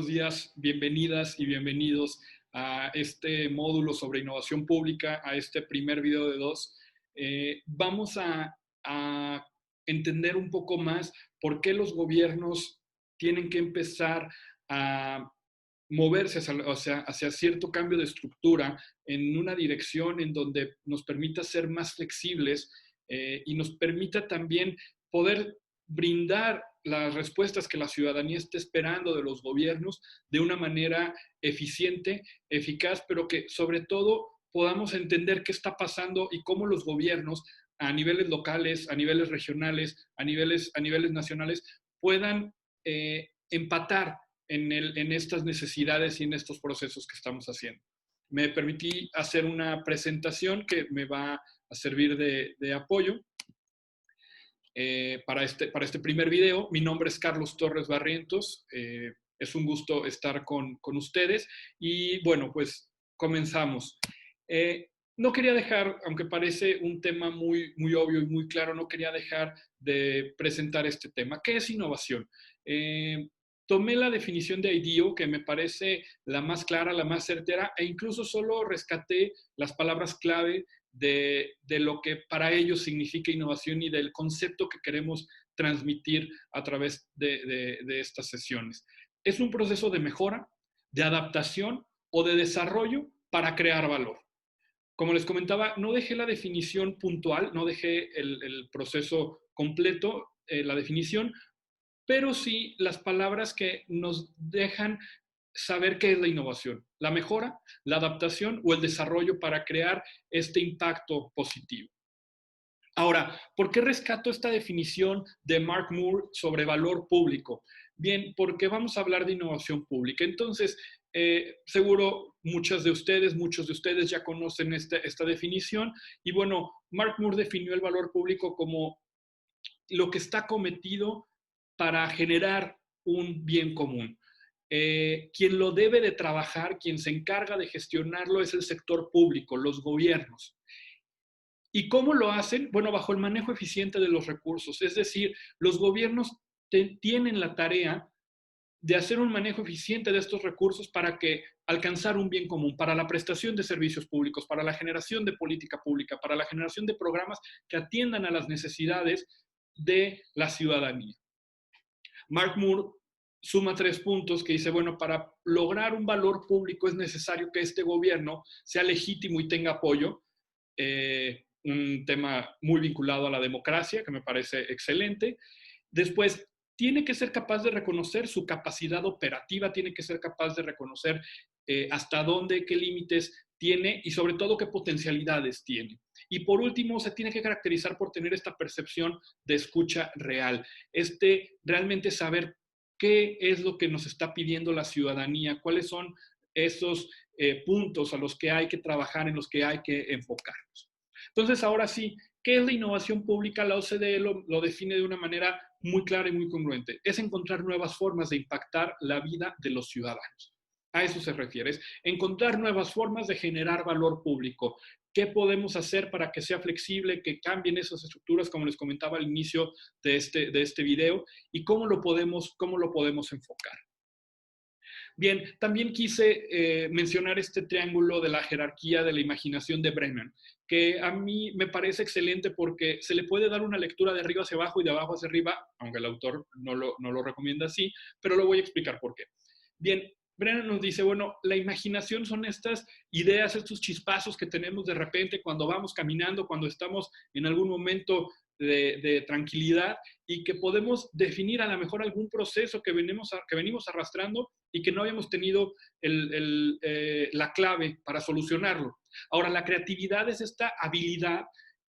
días, bienvenidas y bienvenidos a este módulo sobre innovación pública, a este primer video de dos. Vamos a entender un poco más por qué los gobiernos tienen que empezar a moverse hacia cierto cambio de estructura en una dirección en donde nos permita ser más flexibles y nos permita también poder brindar las respuestas que la ciudadanía está esperando de los gobiernos de una manera eficiente, eficaz, pero que sobre todo podamos entender qué está pasando y cómo los gobiernos a niveles locales, a niveles regionales, a niveles nacionales, puedan empatar en estas necesidades y en estos procesos que estamos haciendo. Me permití hacer una presentación que me va a servir de apoyo para este primer video. Mi nombre es Carlos Torres Barrientos. Es un gusto estar con ustedes. Y bueno, pues comenzamos. No quería dejar, aunque parece un tema muy, muy obvio y muy claro, no quería dejar de presentar este tema. ¿Qué es innovación? Tomé la definición de IDEO, que me parece la más clara, la más certera, e incluso solo rescaté las palabras clave de lo que para ellos significa innovación y del concepto que queremos transmitir a través de estas sesiones. Es un proceso de mejora, de adaptación o de desarrollo para crear valor. Como les comentaba, no dejé la definición puntual, no dejé el proceso completo, la definición, pero sí las palabras que nos dejan saber qué es la innovación, la mejora, la adaptación o el desarrollo para crear este impacto positivo. Ahora, ¿por qué rescato esta definición de Mark Moore sobre valor público? Bien, porque vamos a hablar de innovación pública. Entonces, seguro muchos de ustedes ya conocen esta definición. Y bueno, Mark Moore definió el valor público como lo que está cometido para generar un bien común. Quien lo debe de trabajar, quien se encarga de gestionarlo es el sector público, los gobiernos. ¿Y cómo lo hacen? Bueno, bajo el manejo eficiente de los recursos. Es decir, los gobiernos tienen la tarea de hacer un manejo eficiente de estos recursos para que alcanzar un bien común, para la prestación de servicios públicos, para la generación de política pública, para la generación de programas que atiendan a las necesidades de la ciudadanía. Mark Moore suma 3 puntos que dice, bueno, para lograr un valor público es necesario que este gobierno sea legítimo y tenga apoyo. Un tema muy vinculado a la democracia, que me parece excelente. Después, tiene que ser capaz de reconocer su capacidad operativa, tiene que ser capaz de reconocer hasta dónde, qué límites tiene y sobre todo qué potencialidades tiene. Y por último, se tiene que caracterizar por tener esta percepción de escucha real, realmente saber qué es lo que nos está pidiendo la ciudadanía, cuáles son esos puntos a los que hay que trabajar, en los que hay que enfocarnos. Entonces, ahora sí, ¿qué es la innovación pública? La OCDE lo define de una manera muy clara y muy congruente. Es encontrar nuevas formas de impactar la vida de los ciudadanos. A eso se refiere, es encontrar nuevas formas de generar valor público. ¿Qué podemos hacer para que sea flexible, que cambien esas estructuras, como les comentaba al inicio de este video, y cómo lo podemos enfocar? Bien, también quise mencionar este triángulo de la jerarquía de la imaginación de Brennan, que a mí me parece excelente porque se le puede dar una lectura de arriba hacia abajo y de abajo hacia arriba, aunque el autor no lo recomienda así, pero lo voy a explicar por qué. Bien, Brennan nos dice, bueno, la imaginación son estas ideas, estos chispazos que tenemos de repente cuando vamos caminando, cuando estamos en algún momento de tranquilidad y que podemos definir a lo mejor algún proceso que venimos arrastrando y que no habíamos tenido la clave para solucionarlo. Ahora, la creatividad es esta habilidad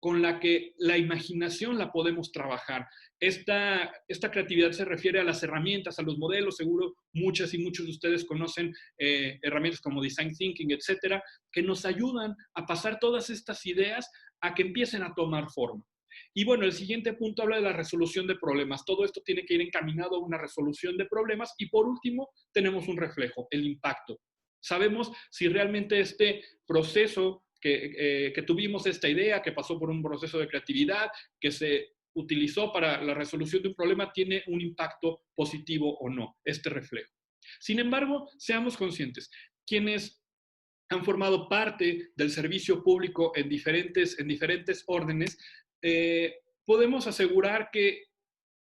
con la que la imaginación la podemos trabajar. Esta creatividad se refiere a las herramientas, a los modelos, seguro muchas y muchos de ustedes conocen herramientas como Design Thinking, etcétera, que nos ayudan a pasar todas estas ideas a que empiecen a tomar forma. Y bueno, el siguiente punto habla de la resolución de problemas. Todo esto tiene que ir encaminado a una resolución de problemas. Y por último, tenemos un reflejo, el impacto. Sabemos si realmente este proceso que tuvimos, esta idea, que pasó por un proceso de creatividad, que se utilizó para la resolución de un problema, tiene un impacto positivo o no, este reflejo. Sin embargo, seamos conscientes, quienes han formado parte del servicio público en diferentes órdenes, podemos asegurar que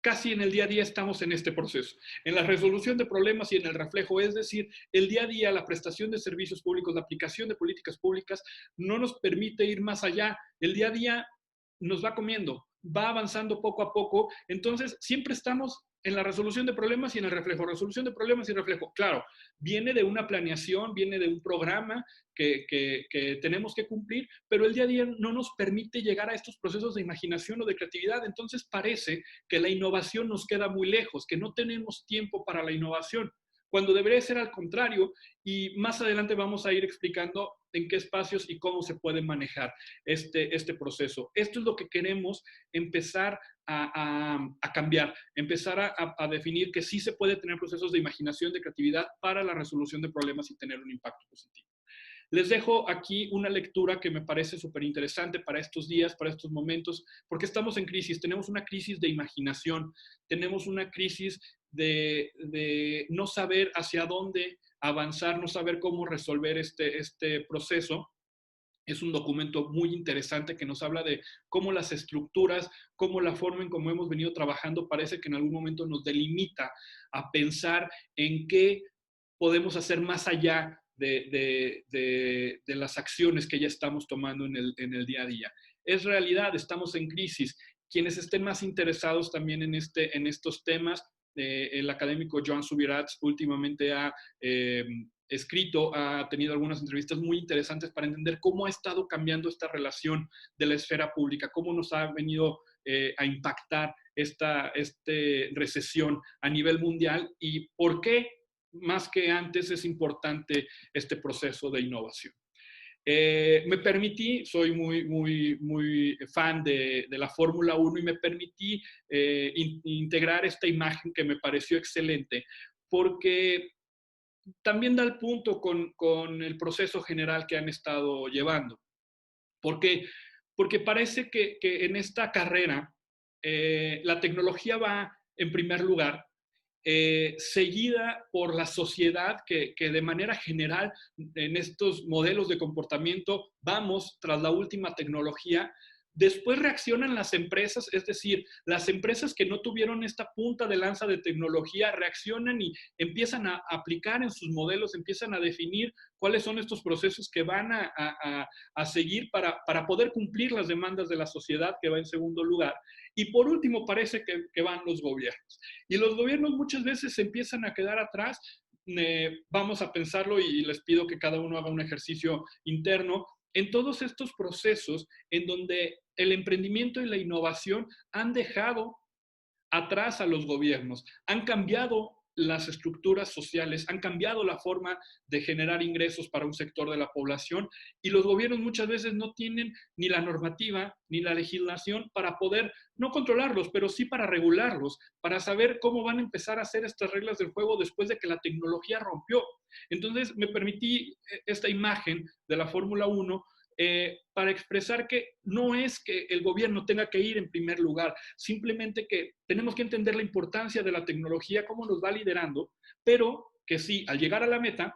casi en el día a día estamos en este proceso, en la resolución de problemas y en el reflejo, es decir, el día a día, la prestación de servicios públicos, la aplicación de políticas públicas no nos permite ir más allá. El día a día nos va comiendo, va avanzando poco a poco, entonces siempre estamos en la resolución de problemas y en el reflejo, resolución de problemas y reflejo. Claro, viene de una planeación, viene de un programa que tenemos que cumplir, pero el día a día no nos permite llegar a estos procesos de imaginación o de creatividad, entonces parece que la innovación nos queda muy lejos, que no tenemos tiempo para la innovación, cuando debería ser al contrario, y más adelante vamos a ir explicando en qué espacios y cómo se puede manejar este proceso. Esto es lo que queremos empezar a cambiar, empezar a definir que sí se puede tener procesos de imaginación, de creatividad para la resolución de problemas y tener un impacto positivo. Les dejo aquí una lectura que me parece súper interesante para estos días, para estos momentos, porque estamos en crisis. Tenemos una crisis de imaginación, tenemos una crisis de no saber hacia dónde avanzar, no saber cómo resolver este proceso. Es un documento muy interesante que nos habla de cómo las estructuras, cómo la forma en cómo hemos venido trabajando parece que en algún momento nos delimita a pensar en qué podemos hacer más allá de las acciones que ya estamos tomando en el día a día. Es realidad, estamos en crisis. Quienes estén más interesados también en estos temas, el académico Joan Subirats últimamente ha escrito, ha tenido algunas entrevistas muy interesantes para entender cómo ha estado cambiando esta relación de la esfera pública, cómo nos ha venido a impactar esta recesión a nivel mundial y por qué más que antes es importante este proceso de innovación. Me permití, soy muy fan de la Fórmula 1 y me permití integrar esta imagen que me pareció excelente porque también da el punto con el proceso general que han estado llevando. ¿Por qué? Porque parece que en esta carrera la tecnología va en primer lugar, seguida por la sociedad que de manera general en estos modelos de comportamiento vamos tras la última tecnología. Después reaccionan las empresas, es decir, las empresas que no tuvieron esta punta de lanza de tecnología reaccionan y empiezan a aplicar en sus modelos, empiezan a definir cuáles son estos procesos que van a seguir para poder cumplir las demandas de la sociedad que va en segundo lugar. Y por último, parece que van los gobiernos. Y los gobiernos muchas veces se empiezan a quedar atrás. Vamos a pensarlo y les pido que cada uno haga un ejercicio interno en todos estos procesos en donde el emprendimiento y la innovación han dejado atrás a los gobiernos, han cambiado las estructuras sociales, han cambiado la forma de generar ingresos para un sector de la población y los gobiernos muchas veces no tienen ni la normativa ni la legislación para poder no controlarlos, pero sí para regularlos, para saber cómo van a empezar a hacer estas reglas del juego después de que la tecnología rompió. Entonces me permití esta imagen de la Fórmula 1 para expresar que no es que el gobierno tenga que ir en primer lugar, simplemente que tenemos que entender la importancia de la tecnología, cómo nos va liderando, pero que sí, al llegar a la meta,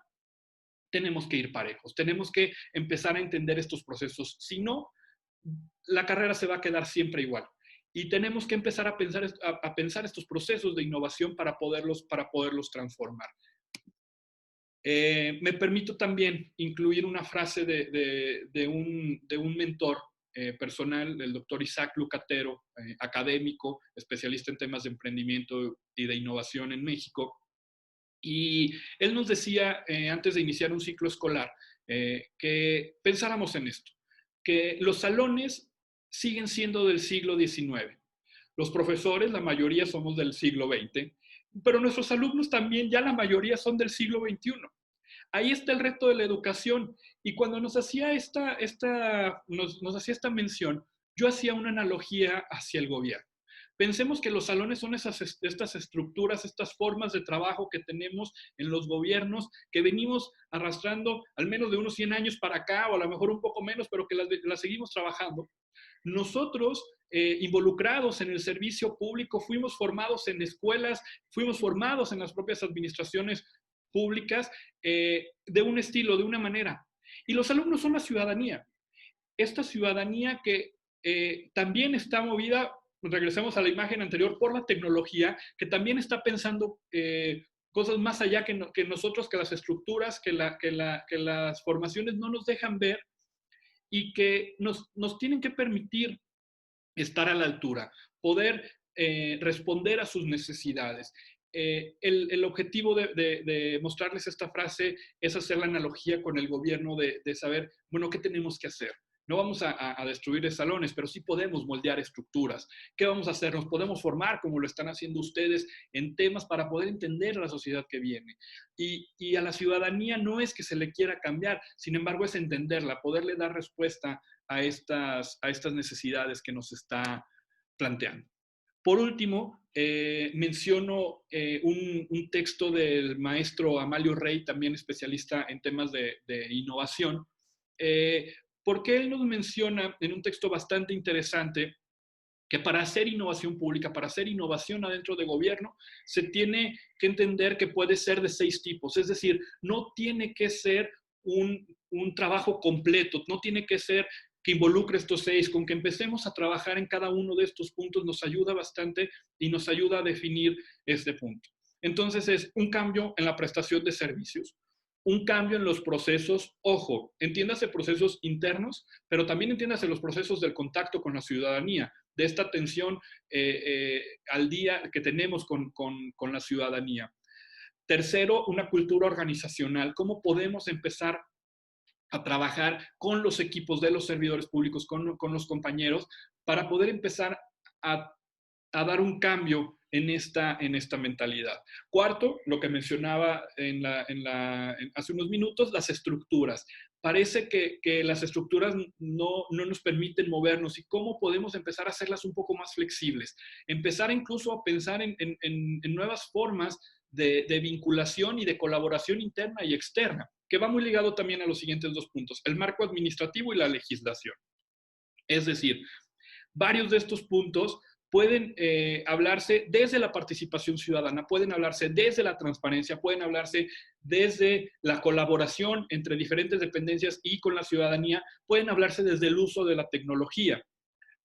tenemos que ir parejos, tenemos que empezar a entender estos procesos, si no, la carrera se va a quedar siempre igual. Y tenemos que empezar a pensar estos procesos de innovación para poderlos transformar. Me permito también incluir una frase de un mentor personal, el doctor Isaac Lucatero, académico, especialista en temas de emprendimiento y de innovación en México. Y él nos decía, antes de iniciar un ciclo escolar, que pensáramos en esto, que los salones siguen siendo del siglo XIX. Los profesores, la mayoría somos del siglo XX, pero nuestros alumnos también, ya la mayoría son del siglo XXI. Ahí está el reto de la educación. Y cuando nos hacía nos hacía esta mención, yo hacía una analogía hacia el gobierno. Pensemos que los salones son estas estructuras, estas formas de trabajo que tenemos en los gobiernos, que venimos arrastrando al menos de unos 100 años para acá, o a lo mejor un poco menos, pero que las seguimos trabajando. Nosotros, involucrados en el servicio público, fuimos formados en escuelas, fuimos formados en las propias administraciones públicas de un estilo, de una manera. Y los alumnos son la ciudadanía. Esta ciudadanía que también está movida, regresamos a la imagen anterior, por la tecnología, que también está pensando cosas más allá que nosotros, que las estructuras, que las formaciones no nos dejan ver y que nos tienen que permitir estar a la altura, poder responder a sus necesidades. El objetivo de mostrarles esta frase es hacer la analogía con el gobierno de saber, bueno, ¿qué tenemos que hacer? No vamos a destruir salones, pero sí podemos moldear estructuras. ¿Qué vamos a hacer? Nos podemos formar, como lo están haciendo ustedes, en temas para poder entender la sociedad que viene. Y a la ciudadanía no es que se le quiera cambiar, sin embargo es entenderla, poderle dar respuesta a estas necesidades que nos está planteando. Por último, menciono un texto del maestro Amalio Rey, también especialista en temas de innovación, porque él nos menciona en un texto bastante interesante que para hacer innovación pública, para hacer innovación adentro de gobierno, se tiene que entender que puede ser de 6 tipos, es decir, no tiene que ser un trabajo completo, no tiene que ser que involucre estos 6, con que empecemos a trabajar en cada uno de estos puntos nos ayuda bastante y nos ayuda a definir este punto. Entonces es un cambio en la prestación de servicios, un cambio en los procesos, ojo, entiéndase procesos internos, pero también entiéndase los procesos del contacto con la ciudadanía, de esta atención al día que tenemos con la ciudadanía. Tercero, una cultura organizacional. ¿Cómo podemos empezar a trabajar con los equipos de los servidores públicos, con los compañeros, para poder empezar a dar un cambio en esta mentalidad? Cuarto, lo que mencionaba hace unos minutos, las estructuras. Parece que las estructuras no nos permiten movernos, y cómo podemos empezar a hacerlas un poco más flexibles. Empezar incluso a pensar en nuevas formas de vinculación y de colaboración interna y externa, que va muy ligado también a los siguientes 2 puntos, el marco administrativo y la legislación. Es decir, varios de estos puntos pueden hablarse desde la participación ciudadana, pueden hablarse desde la transparencia, pueden hablarse desde la colaboración entre diferentes dependencias y con la ciudadanía, pueden hablarse desde el uso de la tecnología.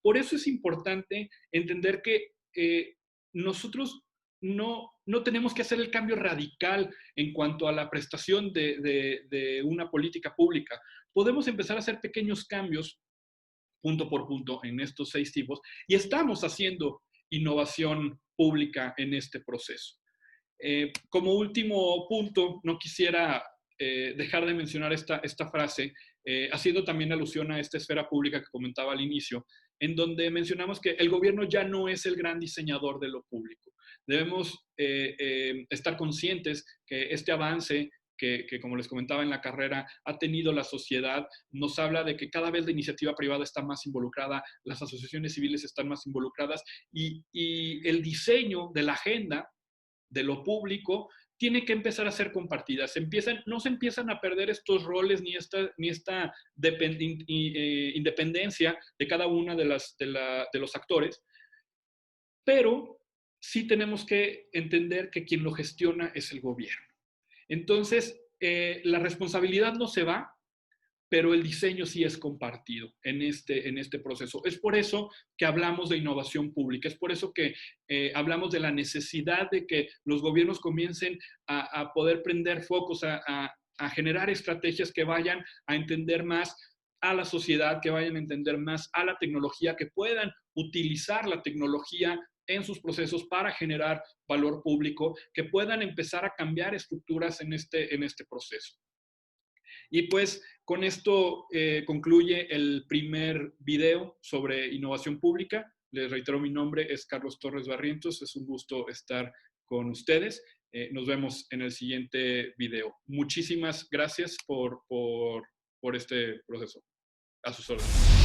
Por eso es importante entender que nosotros no tenemos que hacer el cambio radical en cuanto a la prestación de una política pública. Podemos empezar a hacer pequeños cambios punto por punto en estos 6 tipos, y estamos haciendo innovación pública en este proceso. Como último punto, no quisiera dejar de mencionar esta frase, haciendo también alusión a esta esfera pública que comentaba al inicio, en donde mencionamos que el gobierno ya no es el gran diseñador de lo público. Debemos estar conscientes que este avance que, como les comentaba en la carrera, ha tenido la sociedad, nos habla de que cada vez la iniciativa privada está más involucrada, las asociaciones civiles están más involucradas, y el diseño de la agenda de lo público tiene que empezar a ser compartida. No se empiezan a perder estos roles ni esta independencia de cada una de los actores, pero sí tenemos que entender que quien lo gestiona es el gobierno. Entonces, la responsabilidad no se va, pero el diseño sí es compartido en este proceso. Es por eso que hablamos de innovación pública, es por eso que hablamos de la necesidad de que los gobiernos comiencen a poder prender focos, a generar estrategias que vayan a entender más a la sociedad, que vayan a entender más a la tecnología, que puedan utilizar la tecnología en sus procesos para generar valor público, que puedan empezar a cambiar estructuras en este proceso. Y pues con esto concluye el primer video sobre innovación pública. Les reitero, mi nombre es Carlos Torres Barrientos. Es un gusto estar con ustedes. Nos vemos en el siguiente video. Muchísimas gracias por este proceso. A sus órdenes.